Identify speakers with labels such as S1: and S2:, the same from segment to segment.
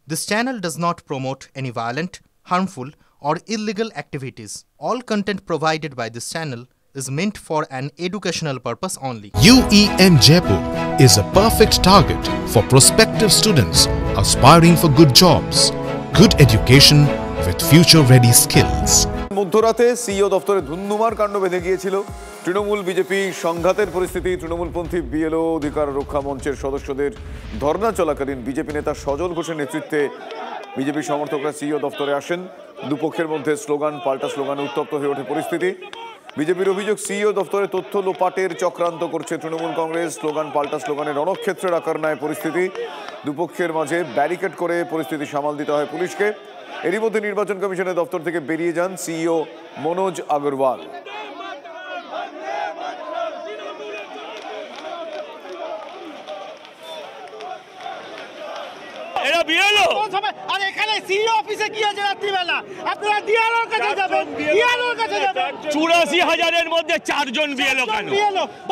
S1: This channel does not promote any violent, harmful, or illegal activities. All content provided by this channel is meant for an educational purpose only.
S2: UEM Jaipur is a perfect target for prospective students aspiring for good jobs, good education with future-ready skills.
S3: মধ্যরাতে CEO দপ্তরে ধুন্ধুমার কাণ্ড বেঁধে গিয়েছিল। Trinamool BJP সংঘাতের পরিস্থিতি। তৃণমূলপন্থী BLO অধিকার রক্ষা মঞ্চের সদস্যদের ধর্ণা চলাকালীন বিজেপি নেতা সজল ঘোষের নেতৃত্বে বিজেপি সমর্থকরা সিইও দপ্তরে আসেন। দুপক্ষের মধ্যে স্লোগান পাল্টা স্লোগানে উত্তপ্ত হয়ে ওঠে পরিস্থিতি। বিজেপির অভিযোগ, সিইও দপ্তরে তথ্য লোপাটের চক্রান্ত করছে তৃণমূল কংগ্রেস। স্লোগান পাল্টা স্লোগানে রণক্ষেত্রের আকার নেয় পরিস্থিতি। দুপক্ষের মাঝে ব্যারিকেড করে পরিস্থিতি সামাল দিতে হয় পুলিশকে। এরই মধ্যে নির্বাচন কমিশনের দপ্তর থেকে বেরিয়ে যান সিইও মনোজ আগরওয়াল।
S4: এরা বিএলও
S5: আর এখানে সিইও অফিসে কি আছে রাত্রিবেলা? আপনারা ডিআরওর কাছে যাবেন, ডিআরওর কাছে যাবেন।
S4: 84,000-এর মধ্যে 4 জন বিএলও কেন?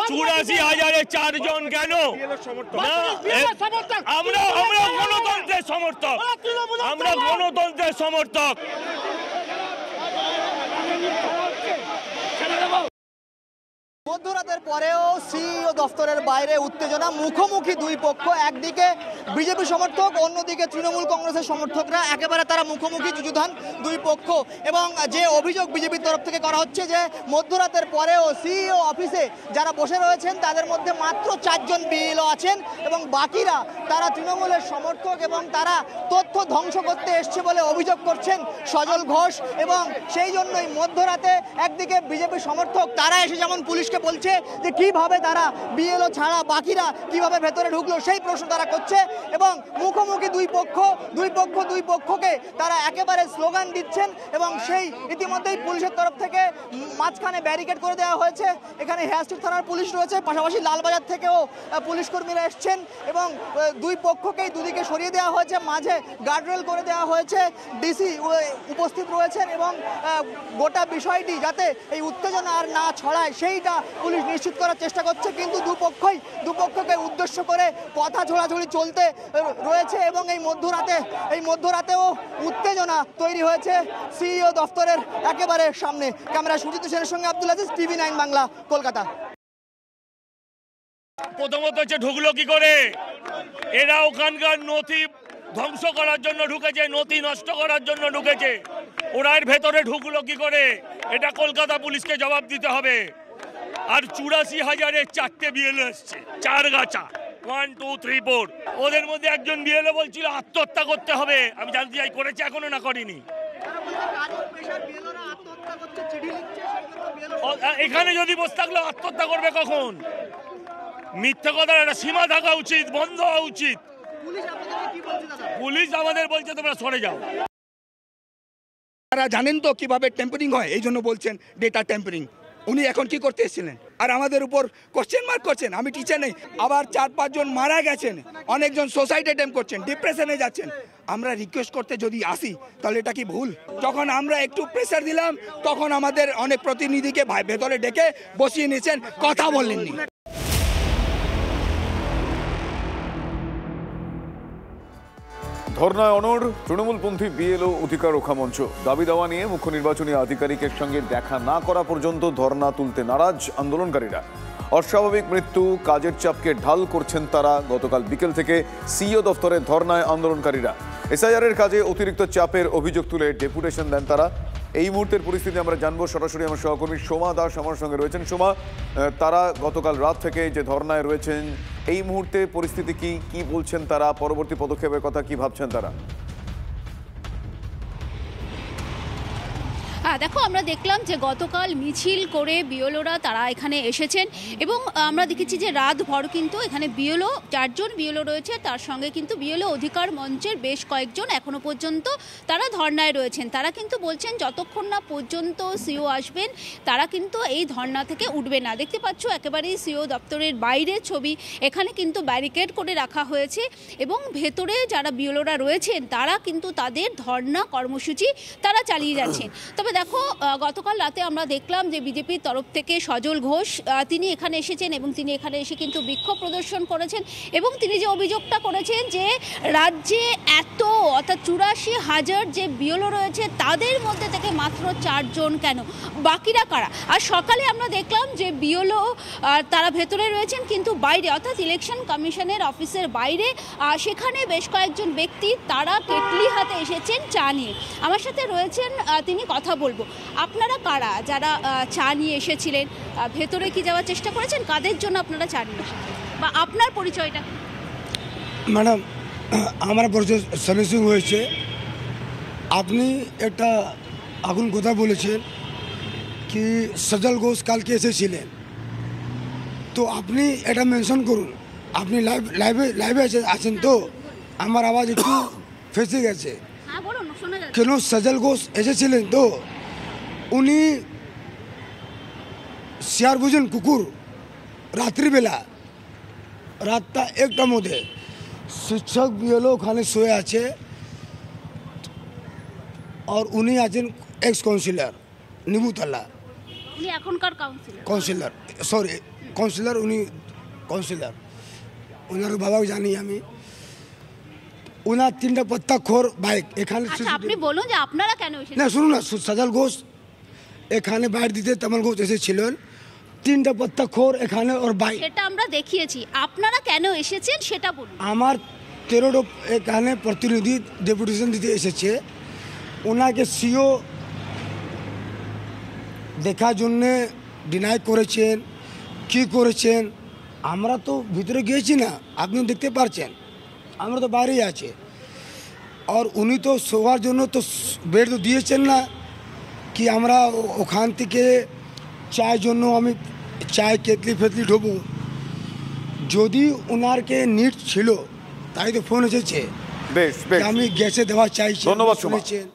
S4: 84,000-এ 4 জন কেন? আমরা গণতন্ত্রের সমর্থক, আমরা গণতন্ত্রের সমর্থক।
S5: মধ্যরাতের পরেও সিইও দফতরের বাইরে উত্তেজনা, মুখোমুখি দুই পক্ষ। একদিকে বিজেপি সমর্থক, অন্যদিকে তৃণমূল কংগ্রেসের সমর্থকরা। একেবারে তারা মুখোমুখি যুযুধান দুই পক্ষ। এবং যে অভিযোগ বিজেপির তরফ থেকে করা হচ্ছে যে মধ্যরাতের পরেও সিইও অফিসে যারা বসে রয়েছেন তাদের মধ্যে মাত্র 4 জন বিএলও আছেন এবং বাকিরা তারা তৃণমূলের সমর্থক এবং তারা তথ্য ধ্বংস করতে এসছে বলে অভিযোগ করছেন সজল ঘোষ। এবং সেই জন্যই মধ্যরাতে একদিকে বিজেপি সমর্থক তারা এসে যেমন পুলিশকে বলছে যে কিভাবে তারা বিএলও ছাড়া বাকিরা কিভাবে ভেতরে ঢুকলো সেই প্রশ্ন তারা করছে। এবং মুখোমুখি দুই পক্ষকে তারা একেবারে স্লোগান দিচ্ছেন এবং সেই ইতিমধ্যেই পুলিশের তরফ থেকে মাঝখানে ব্যারিকেড করে দেওয়া হয়েছে। এখানে হেয়ার স্ট্রিট থানার পুলিশ রয়েছে, পাশাপাশি লালবাজার থেকেও পুলিশ কর্মীরা এসছেন এবং দুই পক্ষকেই দুদিকে সরিয়ে দেওয়া হয়েছে, মাঝে গার্ডরেল করে দেওয়া হয়েছে। ডিসি উপস্থিত রয়েছেন এবং গোটা বিষয়টি যাতে এই উত্তেজনা আর না ছড়ায় সেইটা পুলিশ নিশ্চিত করার চেষ্টা করছে। কিন্তু দুপক্ষকে উদ্দেশ্য করে কথা ছোড়াছুড়ি চলতে রয়েছে এবং এই মধ্যরাতেও উত্তেজনা তৈরি হয়েছে সিইও দফতরের একেবারে সামনে। ক্যামেরা সুজিত সেনের সঙ্গে আব্দুল আজিজ, TV9 বাংলা, কলকাতা।
S4: প্রথমত হচ্ছে ঢুকলো কি করে? এরা ওখানকার নথি ধ্বংস করার জন্য ঢুকেছে, নথি নষ্ট করার জন্য ঢুকেছে। ওরা এর ভেতরে ঢুকলো কি করে? এটা কলকাতা পুলিশকে জবাব দিতে হবে। আর 84,000-এ 4টে বিএলও এসছে, 4 গাছা, 1 2 3 4। ওদের মধ্যে একজন বিএলও বলছিল আত্মহত্যা করতে হবে। আমি জানতে চাই করেছে এখনো না করেনি? এখানে যদি বসে থাকলে আত্মহত্যা করবে কখন? মিথ্যে কথার একটা সীমা থাকা উচিত, বন্ধ হওয়া উচিত। পুলিশ আমাদের বলছে তোমরা সরে যাও।
S6: তারা জানেন তো কিভাবে টেম্পারিং হয়, এই জন্য বলছেন ডেটা টেম্পারিং। উনি এখন কি করতে এসেছিলেন? আর আমাদের উপর কোশ্চেন মার্ক করছেন। আমি টিচার নেই, আবার 4-5 জন মারা গেছেন, অনেকজন সুসাইড অ্যাটেম্প করছেন, ডিপ্রেশনে যাচ্ছেন। আমরা রিকোয়েস্ট করতে যদি আসি তাহলে এটা কি ভুল? যখন আমরা একটু প্রেসার দিলাম তখন আমাদের অনেক প্রতিনিধিকে ভেতরে ডেকে বসিয়ে নিয়েছেন, কথা বলেননি।
S3: ধর্নায় অনড় তৃণমূলপন্থী বিএলও অধিকার রক্ষা মঞ্চ। দাবি দাওয়া নিয়ে মুখ্য নির্বাচনী আধিকারিকের সঙ্গে দেখা না করা পর্যন্ত ধর্না তুলতে নারাজ আন্দোলনকারীরা। অস্বাভাবিক মৃত্যু, কাজের চাপকে ঢাল করছেন তারা। গতকাল বিকেল থেকে সিইও দফতরে ধর্নায় আন্দোলনকারীরা। এসআইআর-এর কাজে অতিরিক্ত চাপের অভিযোগ তুলে ডেপুটেশন দেন তারা। এই মুহূর্তের পরিস্থিতি আমরা জানবো সরাসরি। আমার সহকর্মী সোমা দাস আমার সঙ্গে রয়েছেন। সোমা, তারা গতকাল রাত থেকে যে ধর্নায় রয়েছেন, এই মুহূর্তে পরিস্থিতি কি বলছেন তারা? পরবর্তী পদক্ষেপের কথা কি ভাবছেন তারা?
S7: দেখো, আমরা দেখলাম যে গতকাল মিছিল করে বিএলওরা তারা এখানে এসেছেন এবং আমরা দেখেছি যে রাতভর কিন্তু এখানে বিএলও 4 জন বিএলও রয়েছে, তার সঙ্গে কিন্তু বিএলও অধিকার মঞ্চের বেশ কয়েকজন এখনো পর্যন্ত তারা ধর্নায় রয়েছেন। তারা কিন্তু বলছেন যতক্ষণ না পর্যন্ত সিও আসবেন তারা কিন্তু এই ধর্না থেকে উঠবে না। দেখতে পাচ্ছ একেবারেই সিও দপ্তরের বাইরের ছবি। এখানে কিন্তু ব্যারিকেড করে রাখা হয়েছে এবং ভেতরে যারা বিএলওরা রয়েছেন তারা কিন্তু তাদের ধর্না কর্মসূচি তারা চালিয়ে যাচ্ছেন। তবে দেখো, গতকাল রাতে আমরা দেখলাম যে বিজেপির তরফ থেকে সজল ঘোষ তিনি এখানে এসেছেন এবং তিনি এখানে এসে কিন্তু বিক্ষোভ প্রদর্শন করেছেন এবং তিনি যে অভিযোগটা করেছেন যে রাজ্যে অর্থাৎ 84,000 যে বিএলও রয়েছে তাদের মধ্যে থেকে মাত্র 4 জন কেন, বাকিরা কারা? আর সকালে আমরা দেখলাম যে বিএলও তারা ভেতরে রয়েছেন, কিন্তু বাইরে অর্থাৎ ইলেকশন কমিশনের অফিসের বাইরে সেখানে বেশ কয়েকজন ব্যক্তি তারা কেটলি হাতে এসেছেন চা নিয়ে। আমার সাথে রয়েছেন, তিনি কথা বলবো। আপনারা কারা যারা চা নিয়ে এসেছিলেন? ভেতরে কি যাওয়ার চেষ্টা করেছেন? কাদের জন্য আপনারা চা নিয়ে এসেছেন বা আপনার পরিচয়টা?
S8: ম্যাডাম, আমার পরিচয় সনি সিং হয়েছে। আপনি একটা আগুন কথা বলেছেন কি সজল ঘোষ কালকে এসেছিলেন, তো আপনি এটা মেনশন করুন। আপনি লাইভে আছেন তো? আমার আওয়াজ একটু ফেসে গেছে। কেন সজল ঘোষ এসেছিলেন তো উনি শিয়ার বুঝেন কুকুর, রাত্রিবেলা রাতটা 1টার মধ্যে শিক্ষক বিএলও ওখানে শুয়ে আছে, আর উনি আছেন এক্স কাউন্সিলর নিমুতলা।
S7: উনি এখনকার
S8: কাউন্সিলর, সরি কাউন্সিলর, উনি কাউন্সিলর, ওনার বাবাও জানি আমি। ওনার 3টা পত্তাখোর বাইক এখানে।
S7: আপনি বলুন যে আপনারা কেন এসেছেন?
S8: না শুনুন না, সজল ঘোষ এখানে বাইর দিতে তমল ঘোষ এসেছিলেন, 3টা পত্তাখোর এখানে ওর বাইক।
S7: সেটা আমরা দেখিয়েছি, আপনারা কেন এসেছেন সেটা বলুন।
S8: আমার 13টা এখানে প্রতিনিধি ডেপুটেশন দিতে এসেছে, ওনাকে সিও দেখার জন্যে ডিনাই করেছেন, কি করেছেন। আমরা তো ভিতরে গিয়েছি না, আপনি দেখতে পারছেন, আমরা তো বাইরেই আছে। আর উনি তো শোয়ার জন্য তো বেড তো দিয়েছেন না, কি আমরা ওখান থেকে চায়ের জন্য আমি চায় কেতলি ফেতলি ঢোবো। যদি ওনারকে নিট ছিল তাই তো ফোন এসেছে,
S3: বেশ বেশ,
S8: আমি গ্যাসে দেওয়া চাইছি।
S3: ধন্যবাদ।
S8: শুনেছেন।